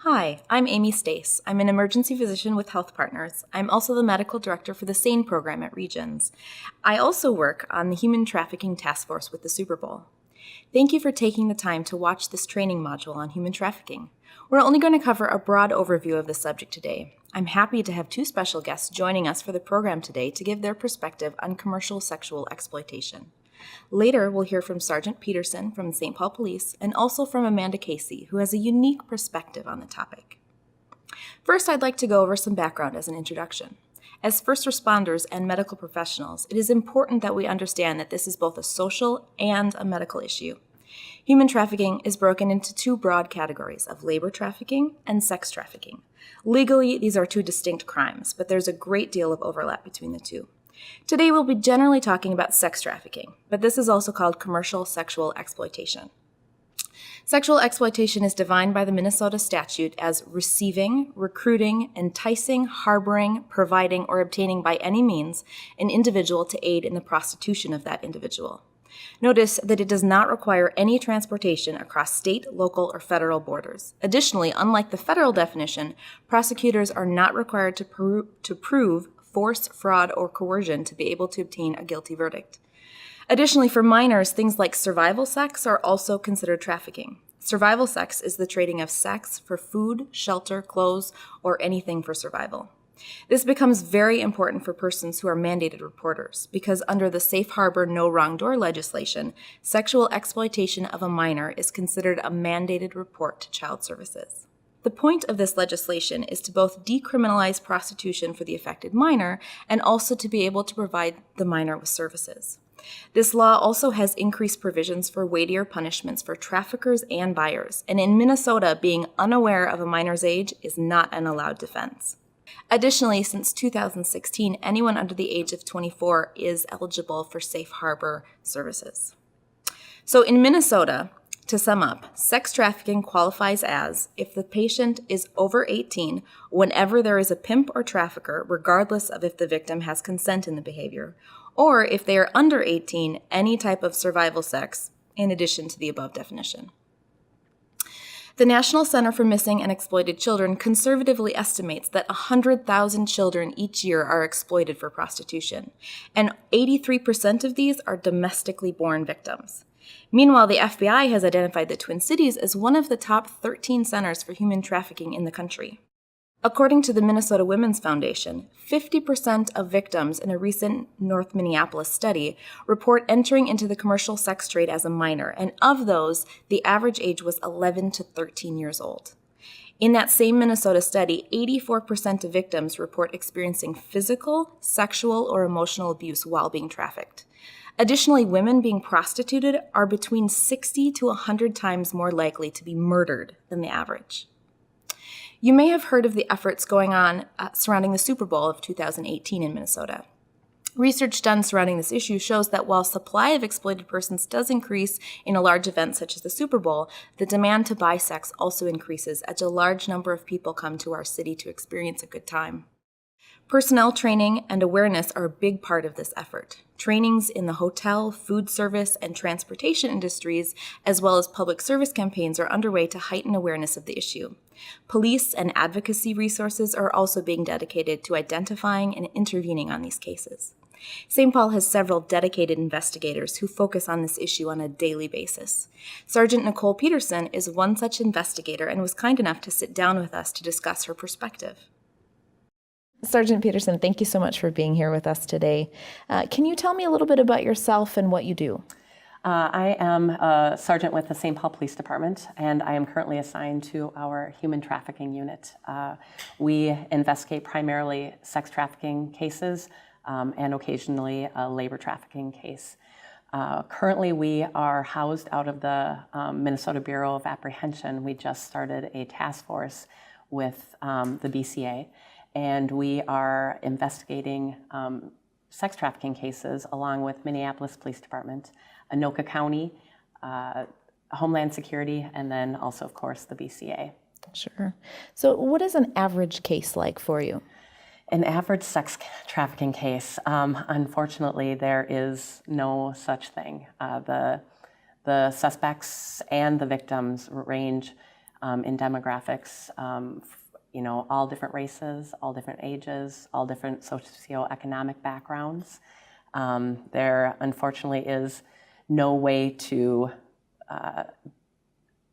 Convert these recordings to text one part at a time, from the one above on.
Hi, I'm Amy Stace. I'm an emergency physician with Health Partners. I'm also the medical director for the SANE program at Regions. I also work on the Human Trafficking Task Force with the Superbowl. Thank you for taking the time to watch this training module on human trafficking. We're only going to cover a broad overview of the subject today. I'm happy to have two special guests joining us for the program today to give their perspective on commercial sexual exploitation. Later, we'll hear from Sergeant Peterson from the St. Paul Police and also from Amanda Casey, who has a unique perspective on the topic. First, I'd like to go over some background as an introduction. As first responders and medical professionals, it is important that we understand that this is both a social and a medical issue. Human trafficking is broken into two broad categories of labor trafficking and sex trafficking. Legally, these are two distinct crimes, but there's a great deal of overlap between the two. Today, we'll be generally talking about sex trafficking, but this is also called commercial sexual exploitation. Sexual exploitation is defined by the Minnesota statute as receiving, recruiting, enticing, harboring, providing, or obtaining by any means an individual to aid in the prostitution of that individual. Notice that it does not require any transportation across state, local, or federal borders. Additionally, unlike the federal definition, prosecutors are not required to prove force, fraud, or coercion to be able to obtain a guilty verdict. Additionally, for minors, things like survival sex are also considered trafficking. Survival sex is the trading of sex for food, shelter, clothes, or anything for survival. This becomes very important for persons who are mandated reporters because under the Safe Harbor No Wrong Door legislation, sexual exploitation of a minor is considered a mandated report to child services. The point of this legislation is to both decriminalize prostitution for the affected minor and also to be able to provide the minor with services. This law also has increased provisions for weightier punishments for traffickers and buyers, and in Minnesota, being unaware of a minor's age is not an allowed defense. Additionally, since 2016, anyone under the age of 24 is eligible for safe harbor services. So in Minnesota, to sum up, sex trafficking qualifies as if the patient is over 18 whenever there is a pimp or trafficker, regardless of if the victim has consent in the behavior, or if they are under 18, any type of survival sex, in addition to the above definition. The National Center for Missing and Exploited Children conservatively estimates that 100,000 children each year are exploited for prostitution, and 83% of these are domestically born victims. Meanwhile, the FBI has identified the Twin Cities as one of the top 13 centers for human trafficking in the country. According to the Minnesota Women's Foundation, 50% of victims in a recent North Minneapolis study report entering into the commercial sex trade as a minor, and of those, the average age was 11 to 13 years old. In that same Minnesota study, 84% of victims report experiencing physical, sexual, or emotional abuse while being trafficked. Additionally, women being prostituted are between 60 to 100 times more likely to be murdered than the average. You may have heard of the efforts going on surrounding the Superbowl of 2018 in Minnesota. Research done surrounding this issue shows that while supply of exploited persons does increase in a large event such as the Super Bowl, the demand to buy sex also increases as a large number of people come to our city to experience a good time. Personnel training and awareness are a big part of this effort. Trainings in the hotel, food service, and transportation industries, as well as public service campaigns, are underway to heighten awareness of the issue. Police and advocacy resources are also being dedicated to identifying and intervening on these cases. St. Paul has several dedicated investigators who focus on this issue on a daily basis. Sergeant Nicole Peterson is one such investigator and was kind enough to sit down with us to discuss her perspective. Sergeant Peterson, thank you so much for being here with us today. Can you tell me a little bit about yourself and what you do? I am a sergeant with the St. Paul Police Department, and I am currently assigned to our human trafficking unit. We investigate primarily sex trafficking cases and occasionally a labor trafficking case. Currently, we are housed out of the Minnesota Bureau of Apprehension. We just started a task force with the BCA, and we are investigating sex trafficking cases along with Minneapolis Police Department, Anoka County, Homeland Security, and then also, of course, the BCA. Sure. So what is an average case like for you? An average sex trafficking case, unfortunately, there is no such thing. The suspects and the victims range in demographics, all different races, all different ages, all different socioeconomic backgrounds. There unfortunately is no way to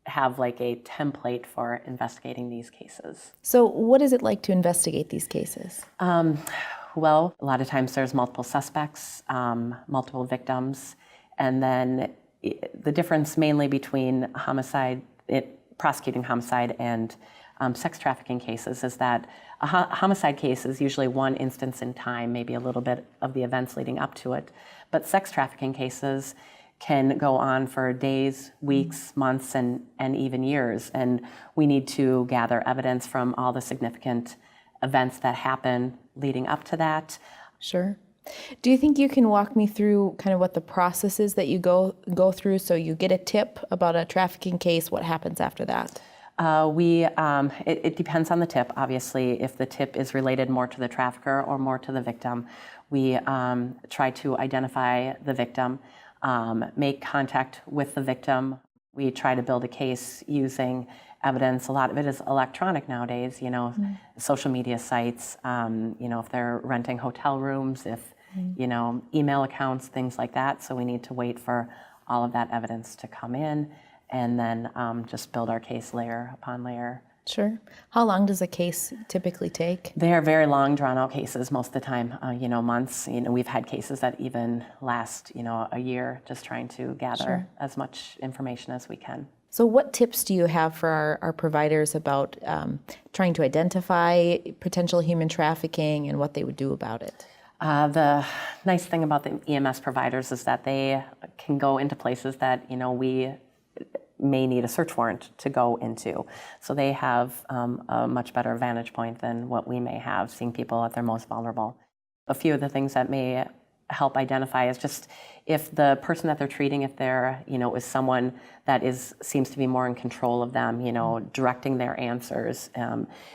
have like a template for investigating these cases. So what is it like to investigate these cases? Well, a lot of times there's multiple suspects, multiple victims, and then the difference mainly between prosecuting homicide and sex trafficking cases is that a homicide case is usually one instance in time, maybe a little bit of the events leading up to it. But sex trafficking cases can go on for days, weeks, months, and even years. And we need to gather evidence from all the significant events that happen leading up to that. Sure. Do you think you can walk me through kind of what the process is that you go through? So you get a tip about a trafficking case, what happens after that? It depends on the tip, obviously. If the tip is related more to the trafficker or more to the victim, we try to identify the victim, make contact with the victim. We try to build a case using evidence. A lot of it is electronic nowadays, social media sites, if they're renting hotel rooms, if, email accounts, things like that. So we need to wait for all of that evidence to come in and then just build our case layer upon layer. Sure. How long does a case typically take? They are very long, drawn-out cases most of the time, months. We've had cases that even last, a year, just trying to gather as much information as we can. So what tips do you have for our providers about trying to identify potential human trafficking and what they would do about it? The nice thing about the EMS providers is that they can go into places that, we may need a search warrant to go into. So they have a much better vantage point than what we may have, seeing people at their most vulnerable. A few of the things that may help identify is just if the person that they're treating, if they're, is someone that seems to be more in control of them, directing their answers.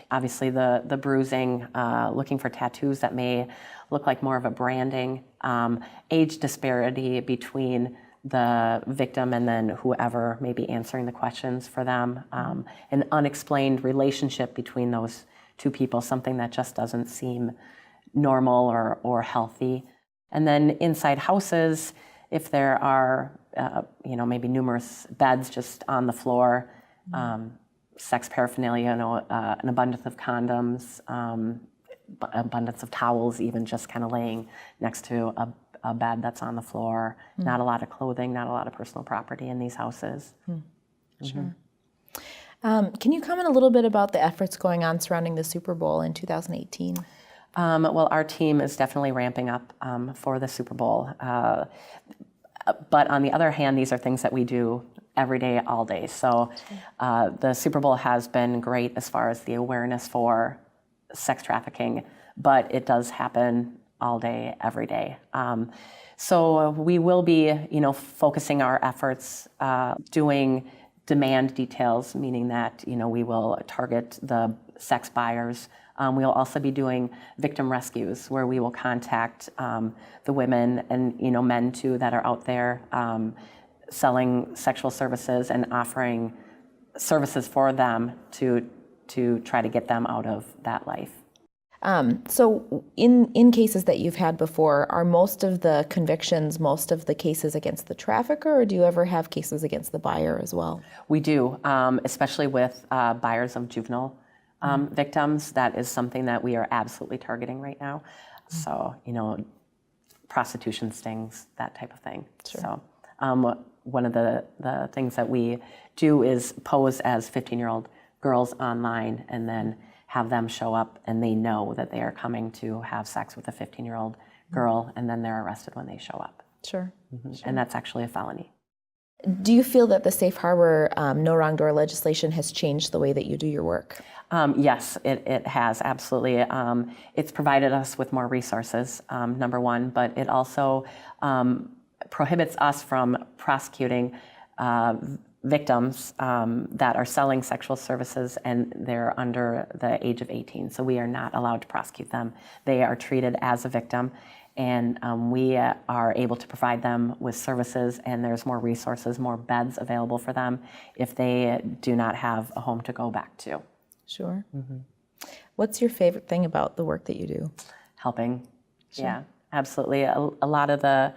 Obviously the bruising, looking for tattoos that may look like more of a branding, age disparity between the victim and then whoever may be answering the questions for them, an unexplained relationship between those two people, something that just doesn't seem normal or healthy. And then inside houses, if there are, maybe numerous beds just on the floor, sex paraphernalia, an abundance of condoms, abundance of towels, even just kind of laying next to a bed that's on the floor, not a lot of clothing, not a lot of personal property in these houses. Sure. Can you comment a little bit about the efforts going on surrounding the Super Bowl in 2018? Well, our team is definitely ramping up for the Super Bowl. But on the other hand, these are things that we do every day, all day. So the Super Bowl has been great as far as the awareness for sex trafficking, but it does happen all day, every day. So we will be, focusing our efforts, doing demand details, meaning that, we will target the sex buyers. We'll also be doing victim rescues where we will contact the women and men too that are out there selling sexual services and offering services for them to try to get them out of that life. So in cases that you've had before, are most of the convictions, most of the cases against the trafficker, or do you ever have cases against the buyer as well? We do, especially with buyers of juvenile victims. That is something that we are absolutely targeting right now. So, prostitution stings, that type of thing. Sure. So one of the things that we do is pose as 15-year-old girls online and then have them show up and they know that they are coming to have sex with a 15-year-old girl, and then they're arrested when they show up. Sure. And that's actually a felony. Do you feel that the Safe Harbor no wrong door legislation has changed the way that you do your work? Yes, it has, absolutely. It's provided us with more resources, number one, but it also prohibits us from prosecuting victims that are selling sexual services, and they're under the age of 18. So we are not allowed to prosecute them. They are treated as a victim, and we are able to provide them with services, and there's more resources, more beds available for them if they do not have a home to go back to. Sure. What's your favorite thing about the work that you do? Helping. Sure. Yeah, absolutely. A lot of the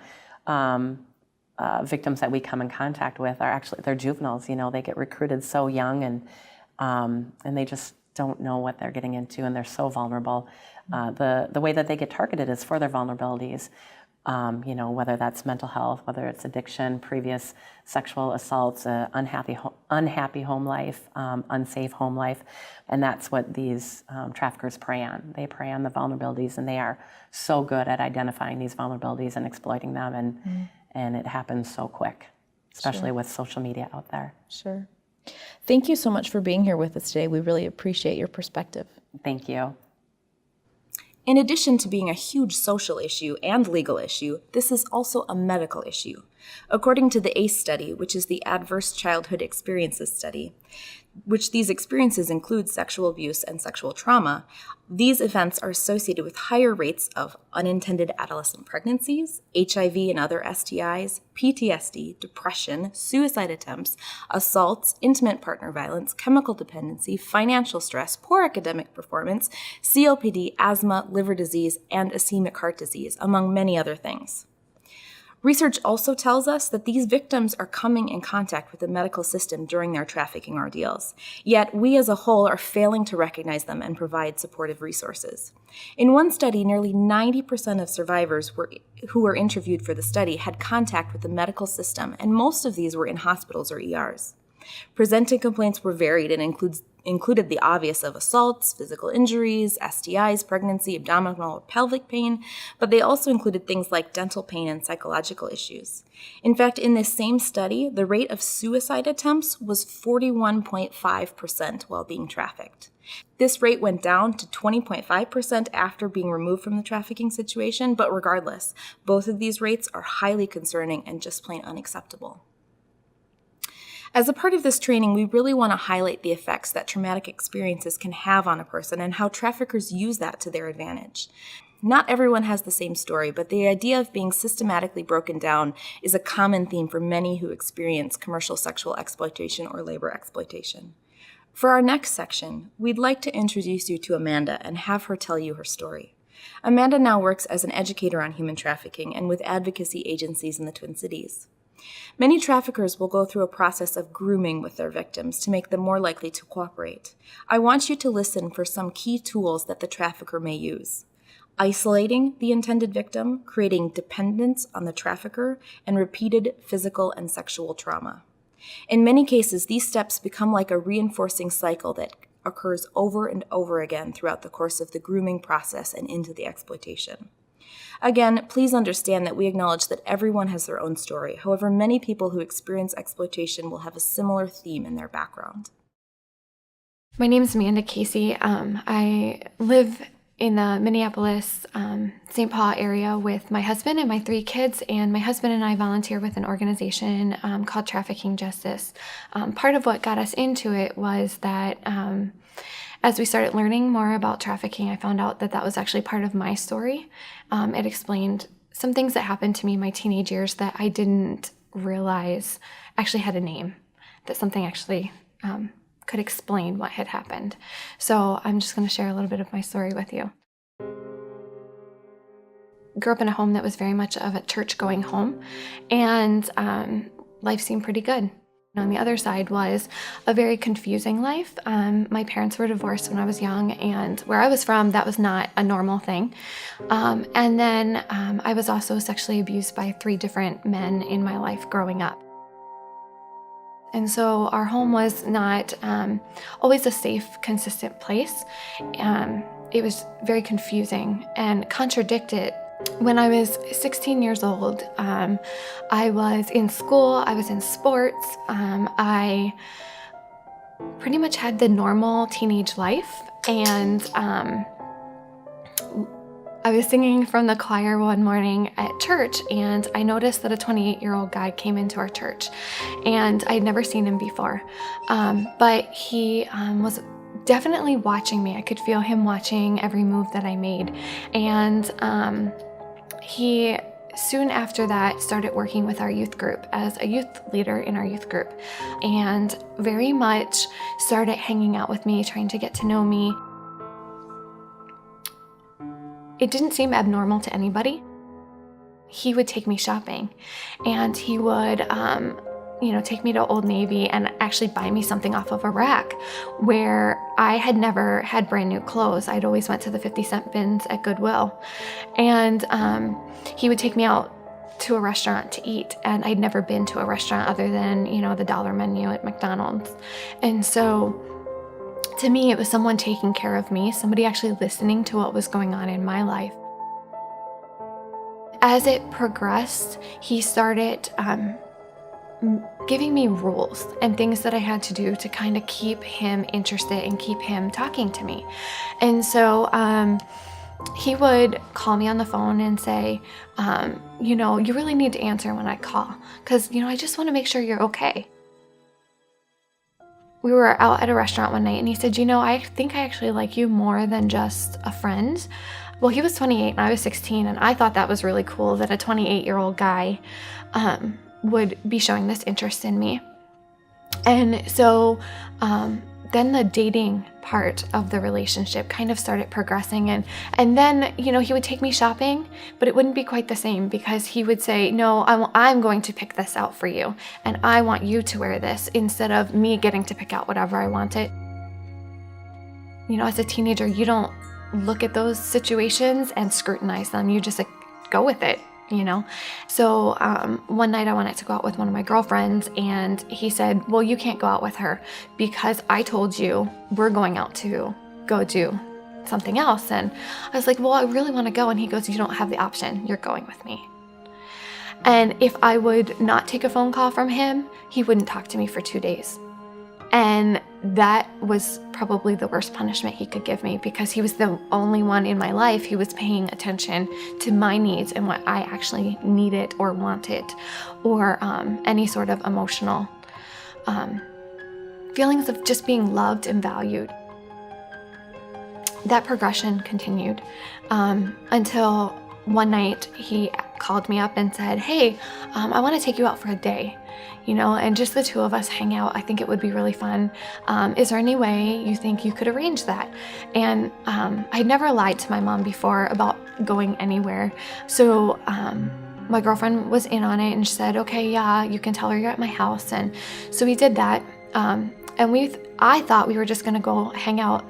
victims that we come in contact with are actually, they're juveniles. You know, they get recruited so young, and they just don't know what they're getting into, and they're so vulnerable. The way that they get targeted is for their vulnerabilities. You know, whether that's mental health, whether it's addiction, previous sexual assaults, unhappy home life, unsafe home life, and that's what these traffickers prey on. They prey on the vulnerabilities, and they are so good at identifying these vulnerabilities and exploiting them, and it happens so quick, especially with social media out there. Sure. Thank you so much for being here with us today. We really appreciate your perspective. Thank you. In addition to being a huge social issue and legal issue, this is also a medical issue. According to the ACE study, which is the Adverse Childhood Experiences Study, which these experiences include sexual abuse and sexual trauma, these events are associated with higher rates of unintended adolescent pregnancies, HIV and other STIs, PTSD, depression, suicide attempts, assaults, intimate partner violence, chemical dependency, financial stress, poor academic performance, COPD, asthma, liver disease, and ischemic heart disease, among many other things. Research also tells us that these victims are coming in contact with the medical system during their trafficking ordeals, yet we as a whole are failing to recognize them and provide supportive resources. In one study, nearly 90% of survivors who were interviewed for the study had contact with the medical system, and most of these were in hospitals or ERs. Presented complaints were varied and included the obvious of assaults, physical injuries, STIs, pregnancy, abdominal or pelvic pain, but they also included things like dental pain and psychological issues. In fact, in this same study, the rate of suicide attempts was 41.5% while being trafficked. This rate went down to 20.5% after being removed from the trafficking situation, but regardless, both of these rates are highly concerning and just plain unacceptable. As a part of this training, we really want to highlight the effects that traumatic experiences can have on a person and how traffickers use that to their advantage. Not everyone has the same story, but the idea of being systematically broken down is a common theme for many who experience commercial sexual exploitation or labor exploitation. For our next section, we'd like to introduce you to Amanda and have her tell you her story. Amanda now works as an educator on human trafficking and with advocacy agencies in the Twin Cities. Many traffickers will go through a process of grooming with their victims to make them more likely to cooperate. I want you to listen for some key tools that the trafficker may use: isolating the intended victim, creating dependence on the trafficker, and repeated physical and sexual trauma. In many cases, these steps become like a reinforcing cycle that occurs over and over again throughout the course of the grooming process and into the exploitation. Again, please understand that we acknowledge that everyone has their own story. However, many people who experience exploitation will have a similar theme in their background. My name is Amanda Casey. I live in the Minneapolis, St. Paul area with my husband and my 3 kids, and my husband and I volunteer with an organization called Trafficking Justice. Part of what got us into it was that as we started learning more about trafficking, I found out that that was actually part of my story. It explained some things that happened to me in my teenage years that I didn't realize actually had a name, that something actually could explain what had happened. So I'm just going to share a little bit of my story with you. Grew up in a home that was very much of a church-going home, and life seemed pretty good. On the other side was a very confusing life. My parents were divorced when I was young, and where I was from, that was not a normal thing. And then I was also sexually abused by 3 different men in my life growing up. And so our home was not always a safe, consistent place. It was very confusing and contradicted. When I was 16 years old, I was in school, I was in sports, I pretty much had the normal teenage life, and I was singing from the choir one morning at church, and I noticed that a 28-year-old guy came into our church, and I'd never seen him before. But he was definitely watching me. I could feel him watching every move that I made. And he soon after that started working with our youth group as a youth leader in our youth group, and very much started hanging out with me, trying to get to know me. It didn't seem abnormal to anybody. He would take me shopping, and he would take me to Old Navy and actually buy me something off of a rack where I had never had brand new clothes. I'd always went to the 50-cent bins at Goodwill. And he would take me out to a restaurant to eat, and I'd never been to a restaurant other than, the dollar menu at McDonald's. And so to me, it was someone taking care of me, somebody actually listening to what was going on in my life. As it progressed, he started giving me rules and things that I had to do to kind of keep him interested and keep him talking to me. And so he would call me on the phone and say, you really need to answer when I call, because, I just want to make sure you're okay. We were out at a restaurant one night, and he said, I think I actually like you more than just a friend. Well, he was 28 and I was 16, and I thought that was really cool that a 28-year-old guy would be showing this interest in me. And so then the dating part of the relationship kind of started progressing, and then he would take me shopping, but it wouldn't be quite the same, because he would say, no, I'm going to pick this out for you, and I want you to wear this, instead of me getting to pick out whatever I wanted. As a teenager, you don't look at those situations and scrutinize them. You just go with it. So one night I wanted to go out with one of my girlfriends, and he said, well, you can't go out with her because I told you we're going out to go do something else. And I was like, well, I really want to go. And he goes, you don't have the option. You're going with me. And if I would not take a phone call from him, he wouldn't talk to me for 2 days. And that was probably the worst punishment he could give me, because he was the only one in my life who was paying attention to my needs and what I actually needed or wanted, or any sort of emotional feelings of just being loved and valued. That progression continued until one night he called me up and said, hey, I want to take you out for a day. And just the two of us hang out. I think it would be really fun. Is there any way you think you could arrange that? And I'd never lied to my mom before about going anywhere. So my girlfriend was in on it, and she said, okay, yeah, you can tell her you're at my house. And so we did that. And I thought we were just going to go hang out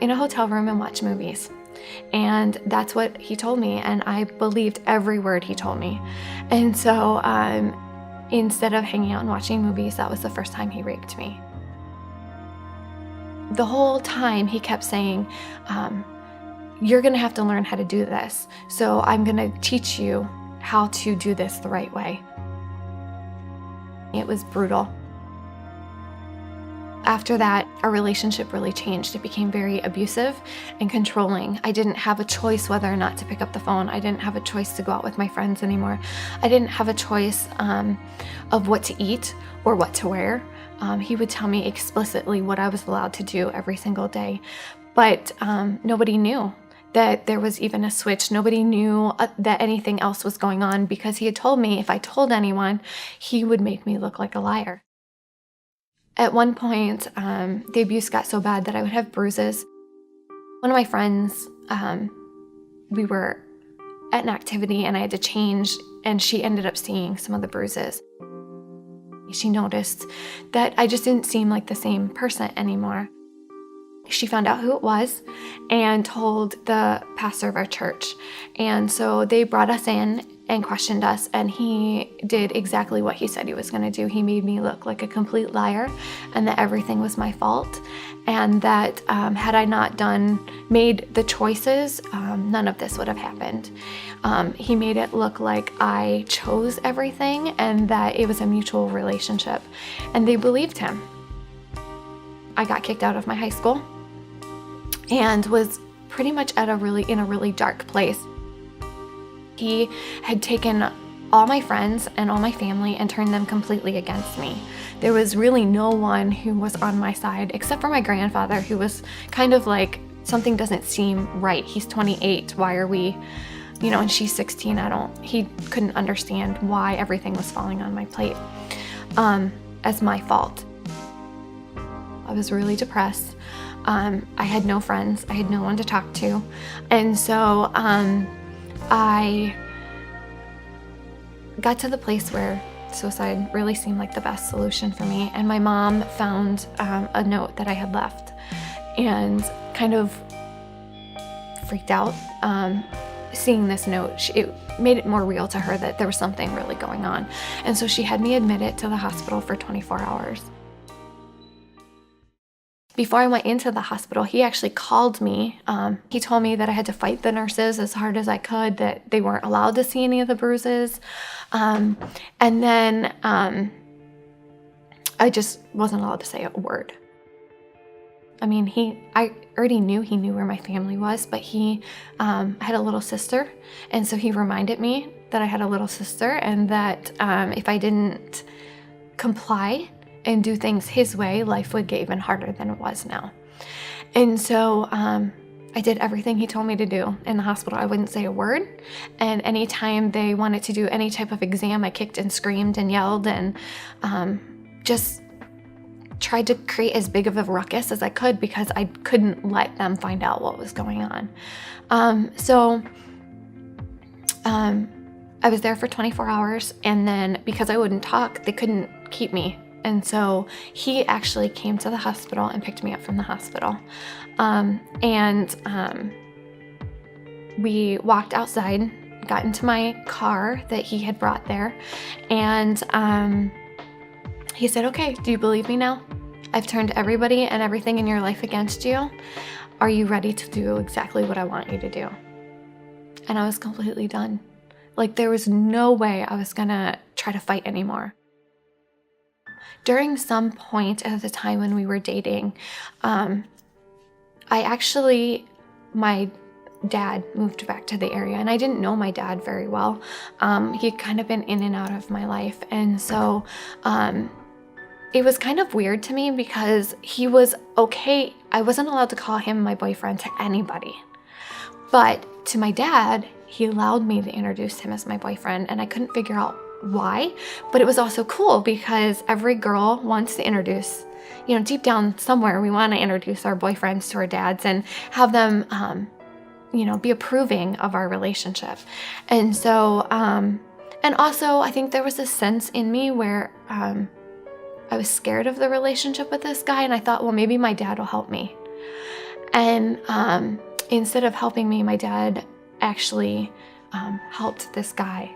in a hotel room and watch movies. And that's what he told me, and I believed every word he told me. And so instead of hanging out and watching movies, that was the first time he raped me. The whole time he kept saying, you're going to have to learn how to do this. So I'm going to teach you how to do this the right way. It was brutal. After that, our relationship really changed. It became very abusive and controlling. I didn't have a choice whether or not to pick up the phone. I didn't have a choice to go out with my friends anymore. I didn't have a choice of what to eat or what to wear. He would tell me explicitly what I was allowed to do every single day. But nobody knew that there was even a switch. Nobody knew that anything else was going on, because he had told me if I told anyone, he would make me look like a liar. At one point, the abuse got so bad that I would have bruises. One of my friends, we were at an activity and I had to change, and she ended up seeing some of the bruises. She noticed that I just didn't seem like the same person anymore. She found out who it was and told the pastor of our church. And so they brought us in and questioned us, and he did exactly what he said he was going to do. He made me look like a complete liar, and that everything was my fault, and that had I not made the choices, none of this would have happened. He made it look like I chose everything and that it was a mutual relationship, and they believed him. I got kicked out of my high school and was pretty much in a really dark place. He had taken all my friends and all my family and turned them completely against me. There was really no one who was on my side except for my grandfather, who was kind of like, something doesn't seem right. He's 28. Why are we, and she's 16. He couldn't understand why everything was falling on my plate as my fault. I was really depressed. I had no friends. I had no one to talk to. And so I got to the place where suicide really seemed like the best solution for me. And my mom found a note that I had left and kind of freaked out seeing this note. It made it more real to her that there was something really going on. And so she had me admitted to the hospital for 24 hours. Before I went into the hospital, he actually called me. He told me that I had to fight the nurses as hard as I could, that they weren't allowed to see any of the bruises. And then I just wasn't allowed to say a word. I mean, I already knew he knew where my family was, but he had a little sister. And so he reminded me that I had a little sister and that if I didn't comply and do things his way, life would get even harder than it was now. And so I did everything he told me to do in the hospital. I wouldn't say a word. And anytime they wanted to do any type of exam, I kicked and screamed and yelled and just tried to create as big of a ruckus as I could because I couldn't let them find out what was going on. I was there for 24 hours, and then because I wouldn't talk, they couldn't keep me. And so he actually came to the hospital and picked me up from the hospital. We walked outside, got into my car that he had brought there, and he said, "Okay, do you believe me now? I've turned everybody and everything in your life against you. Are you ready to do exactly what I want you to do?" And I was completely done. Like, there was no way I was gonna try to fight anymore. During some point at the time when we were dating, my dad moved back to the area, and I didn't know my dad very well. He'd kind of been in and out of my life, and so it was kind of weird to me because he was okay. I wasn't allowed to call him my boyfriend to anybody, but to my dad, he allowed me to introduce him as my boyfriend, and I couldn't figure out why, but it was also cool because every girl wants to introduce, deep down somewhere, we want to introduce our boyfriends to our dads and have them, be approving of our relationship. And so, and also I think there was a sense in me where I was scared of the relationship with this guy, and I thought, well, maybe my dad will help me. And instead of helping me, my dad actually helped this guy.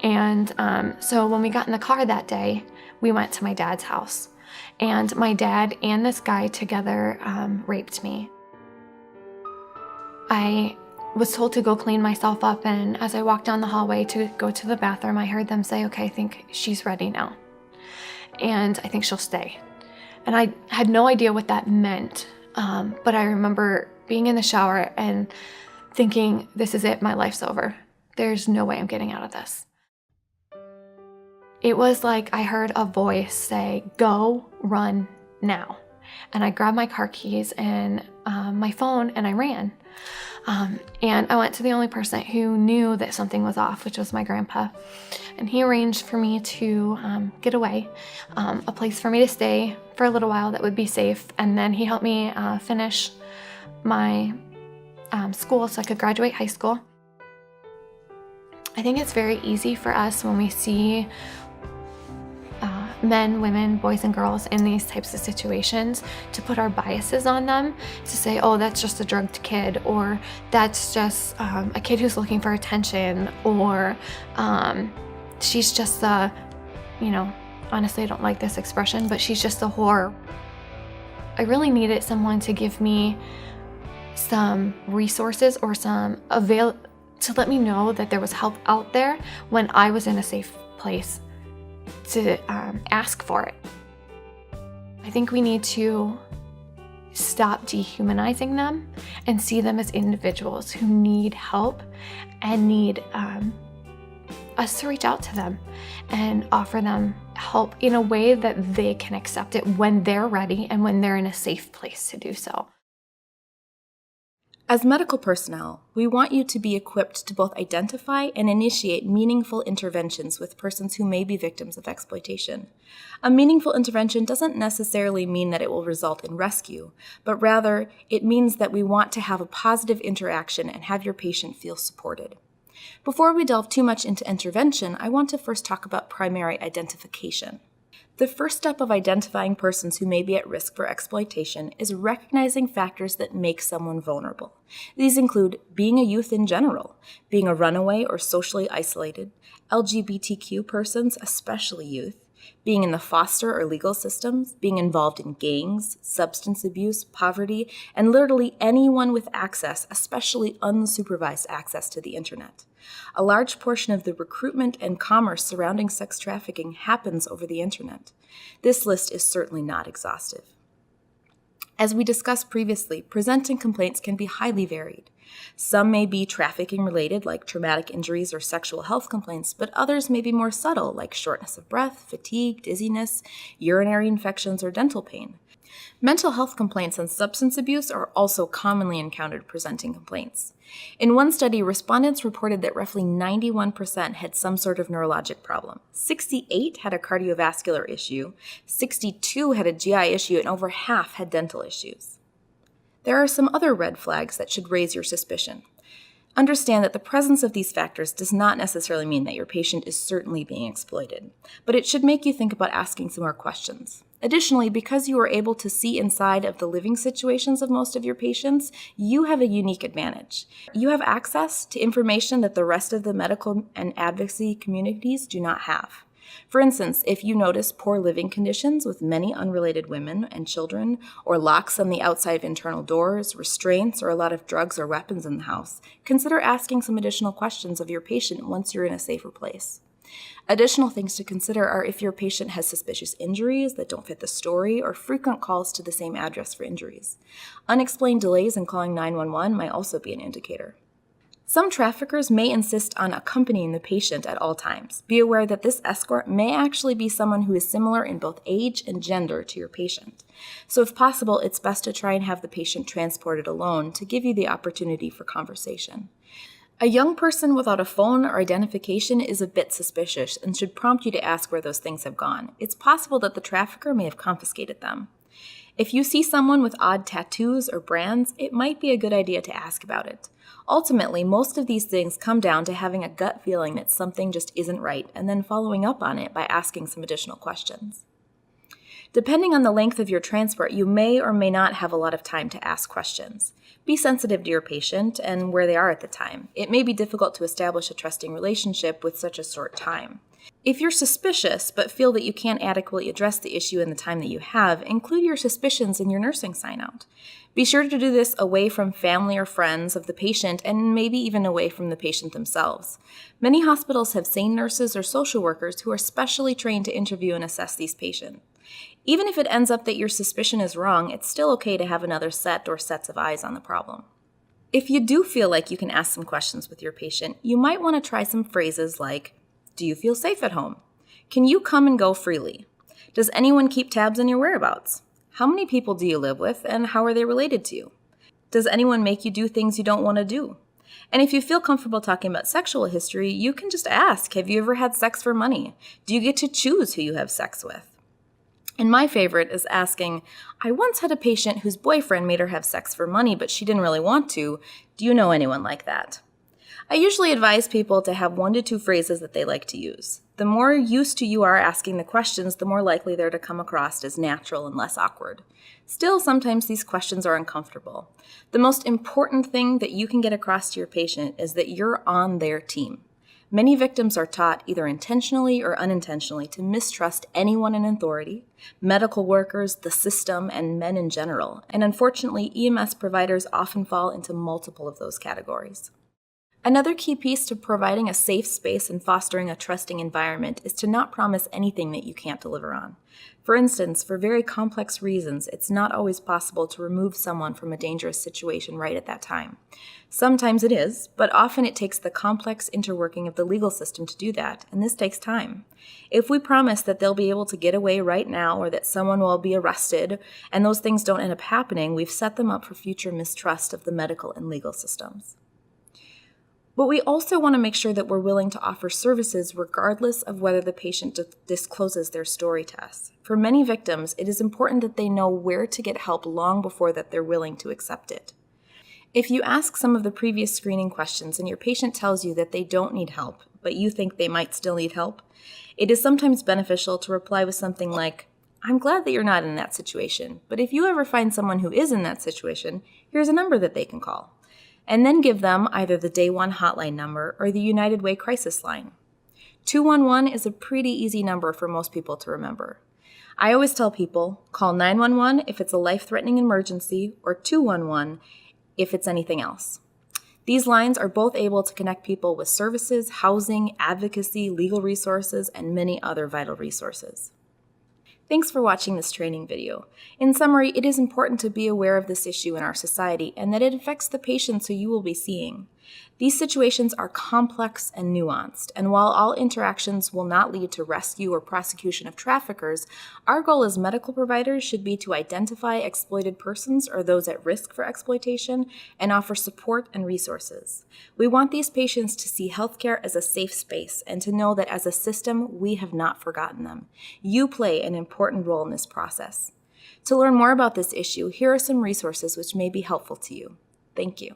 And so when we got in the car that day, we went to my dad's house, and my dad and this guy together raped me. I was told to go clean myself up, and as I walked down the hallway to go to the bathroom, I heard them say, "Okay, I think she's ready now, and I think she'll stay." And I had no idea what that meant, but I remember being in the shower and thinking, this is it, my life's over. There's no way I'm getting out of this. It was like I heard a voice say, "Go, run now." And I grabbed my car keys and my phone, and I ran. And I went to the only person who knew that something was off, which was my grandpa. And he arranged for me to get away, a place for me to stay for a little while that would be safe. And then he helped me finish my school so I could graduate high school. I think it's very easy for us when we see men, women, boys, and girls in these types of situations to put our biases on them, to say, oh, that's just a drugged kid, or that's just a kid who's looking for attention, or she's just a, honestly, I don't like this expression, but she's just a whore. I really needed someone to give me some resources or to let me know that there was help out there when I was in a safe place to ask for it. I think we need to stop dehumanizing them and see them as individuals who need help and need us to reach out to them and offer them help in a way that they can accept it when they're ready and when they're in a safe place to do so. As medical personnel, we want you to be equipped to both identify and initiate meaningful interventions with persons who may be victims of exploitation. A meaningful intervention doesn't necessarily mean that it will result in rescue, but rather it means that we want to have a positive interaction and have your patient feel supported. Before we delve too much into intervention, I want to first talk about primary identification. The first step of identifying persons who may be at risk for exploitation is recognizing factors that make someone vulnerable. These include being a youth in general, being a runaway or socially isolated, LGBTQ persons, especially youth, being in the foster or legal systems, being involved in gangs, substance abuse, poverty, and literally anyone with access, especially unsupervised access to the internet. A large portion of the recruitment and commerce surrounding sex trafficking happens over the internet. This list is certainly not exhaustive. As we discussed previously, presenting complaints can be highly varied. Some may be trafficking related, like traumatic injuries or sexual health complaints, but others may be more subtle, like shortness of breath, fatigue, dizziness, urinary infections, or dental pain. Mental health complaints and substance abuse are also commonly encountered presenting complaints. In one study, respondents reported that roughly 91% had some sort of neurologic problem. 68 had a cardiovascular issue, 62 had a GI issue, and over half had dental issues. There are some other red flags that should raise your suspicion. Understand that the presence of these factors does not necessarily mean that your patient is certainly being exploited, but it should make you think about asking some more questions. Additionally, because you are able to see inside of the living situations of most of your patients, you have a unique advantage. You have access to information that the rest of the medical and advocacy communities do not have. For instance, if you notice poor living conditions with many unrelated women and children, or locks on the outside of internal doors, restraints, or a lot of drugs or weapons in the house, consider asking some additional questions of your patient once you're in a safer place. Additional things to consider are if your patient has suspicious injuries that don't fit the story or frequent calls to the same address for injuries. Unexplained delays in calling 911 might also be an indicator. Some traffickers may insist on accompanying the patient at all times. Be aware that this escort may actually be someone who is similar in both age and gender to your patient. So if possible, it's best to try and have the patient transported alone to give you the opportunity for conversation. A young person without a phone or identification is a bit suspicious and should prompt you to ask where those things have gone. It's possible that the trafficker may have confiscated them. If you see someone with odd tattoos or brands, it might be a good idea to ask about it. Ultimately, most of these things come down to having a gut feeling that something just isn't right and then following up on it by asking some additional questions. Depending on the length of your transport, you may or may not have a lot of time to ask questions. Be sensitive to your patient and where they are at the time. It may be difficult to establish a trusting relationship with such a short time. If you're suspicious but feel that you can't adequately address the issue in the time that you have, include your suspicions in your nursing sign-out. Be sure to do this away from family or friends of the patient and maybe even away from the patient themselves. Many hospitals have sane nurses or social workers who are specially trained to interview and assess these patients. Even if it ends up that your suspicion is wrong, it's still okay to have another set or sets of eyes on the problem. If you do feel like you can ask some questions with your patient, you might want to try some phrases like, do you feel safe at home? Can you come and go freely? Does anyone keep tabs on your whereabouts? How many people do you live with and how are they related to you? Does anyone make you do things you don't want to do? And if you feel comfortable talking about sexual history, you can just ask, have you ever had sex for money? Do you get to choose who you have sex with? And my favorite is asking, I once had a patient whose boyfriend made her have sex for money, but she didn't really want to. Do you know anyone like that? I usually advise people to have 1 to 2 phrases that they like to use. The more used to you are asking the questions, the more likely they're to come across as natural and less awkward. Still, sometimes these questions are uncomfortable. The most important thing that you can get across to your patient is that you're on their team. Many victims are taught, either intentionally or unintentionally, to mistrust anyone in authority, medical workers, the system, and men in general. And unfortunately, EMS providers often fall into multiple of those categories. Another key piece to providing a safe space and fostering a trusting environment is to not promise anything that you can't deliver on. For instance, for very complex reasons, it's not always possible to remove someone from a dangerous situation right at that time. Sometimes it is, but often it takes the complex interworking of the legal system to do that, and this takes time. If we promise that they'll be able to get away right now or that someone will be arrested, and those things don't end up happening, we've set them up for future mistrust of the medical and legal systems. But we also want to make sure that we're willing to offer services regardless of whether the patient discloses their story to us. For many victims, it is important that they know where to get help long before that they're willing to accept it. If you ask some of the previous screening questions and your patient tells you that they don't need help, but you think they might still need help, it is sometimes beneficial to reply with something like, "I'm glad that you're not in that situation, but if you ever find someone who is in that situation, here's a number that they can call." And then give them either the Day One hotline number or the United Way crisis line. 211 is a pretty easy number for most people to remember. I always tell people, call 911 if it's a life-threatening emergency or 211 if it's anything else. These lines are both able to connect people with services, housing, advocacy, legal resources, and many other vital resources. Thanks for watching this training video. In summary, it is important to be aware of this issue in our society and that it affects the patients who you will be seeing. These situations are complex and nuanced, and while all interactions will not lead to rescue or prosecution of traffickers, our goal as medical providers should be to identify exploited persons or those at risk for exploitation and offer support and resources. We want these patients to see healthcare as a safe space and to know that as a system, we have not forgotten them. You play an important role in this process. To learn more about this issue, here are some resources which may be helpful to you. Thank you.